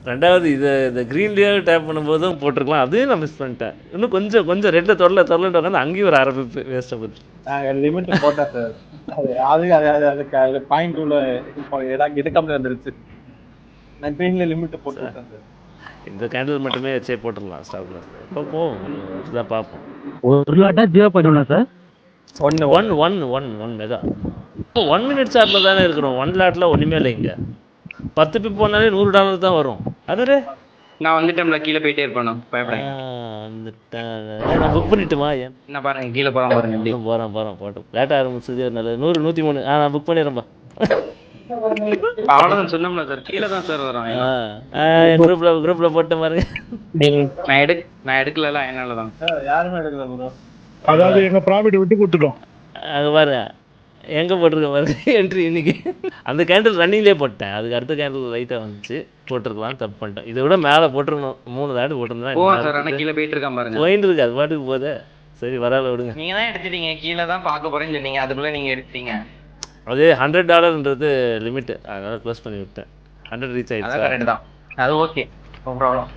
ரெண்டாவது இந்த க்ரீன்லேயே டேப் பண்ணும்போதும் போட்டிருக்கலாம், அதையும் நான் மிஸ் பண்ணிட்டேன். இன்னும் கொஞ்சம் கொஞ்சம் ரெட்டில் தொடலன்ட்டு உட்காந்து அங்கேயும் ஒரு அரை பிப்பு வேஸ்ட்டாக போச்சு. நாங்கள் லிமிட் போட்டேன் சார். அது பாயிண்ட் உள்ள எடுக்காம வந்துருச்சு. நான் க்ரீனில் லிமிட் போட்டு விட்டேன் சார். இந்த கேண்டில் மட்டுமே வச்சே போட்டுடலாம் ஸ்டாப்பில். பார்ப்போம், இதுதான் பார்ப்போம். ஒரு லாட்டா 0.1 சார். 1 மெகா. 1 மினிட் சார்ட்டில் தானே இருக்கிறோம். 1 லாட்டில் ஒன்றுமே இல்லை. இங்கே 10 பிப் போனாலே $100 தான் வரும். அது நான் வந்துட்டேன்ல, கீழே போயிட்டே இருப்பேன். பயப்படேன். நான் புக் பண்ணிட்டுமா? என்ன பாருங்க, கீழே போகிறேன் பாருங்க. எப்படி போகிறேன் போட்டோம். லேட்டாக ஆரம்பிச்சது நல்லது. 100 103. நான் புக் பண்ணிடுறேன்பா. அவ்வளோதான் சொன்னோம்ல சார், கீழே தான் சார் வரும். என் குரூப்பில் போட்ட பாருங்க. நான் எடுக்கல, என்னால தான். யாருமே எடுக்கல ப்ரோ. அதாவது எங்க ப்ராஃபிட் விட்டு கொடுத்துட்டோம். அங்கே பாருங்க, எங்கே போட்டிருக்கேன் பாருங்க என்ட்ரி இன்னைக்கு. அந்த கேண்டில் ரன்னிங்லேயே போட்டேன். அதுக்கு அடுத்த கேண்டில் லைட்டாக வந்துச்சு, போட்டிருக்கலாம், தப்பு பண்ணிட்டேன். இதை விட மேலே போட்டிருக்கணும். 3 தாடு போட்டிருந்தேன். சார் ஆனால் கீழே போயிட்டு இருக்கான் பாருங்க. போயிட்டு இருக்கு, அது பாட்டுக்கு போதே. சரி, வரால விடுங்க. நீங்கள் தான் எடுத்துட்டீங்க, கீழே தான் பார்க்க போகிறேன்னு சொன்னீங்க, அதுக்குள்ளே நீங்கள் எடுத்தீங்க. அது $100ன்றது லிமிட்டு, அதனால் க்ளோஸ் பண்ணி விட்டேன். 100 ரீச் ஆகிடுச்சு. அதான் கரெக்ட் தான், அது ஓகே, நோ ப்ராப்ளம்.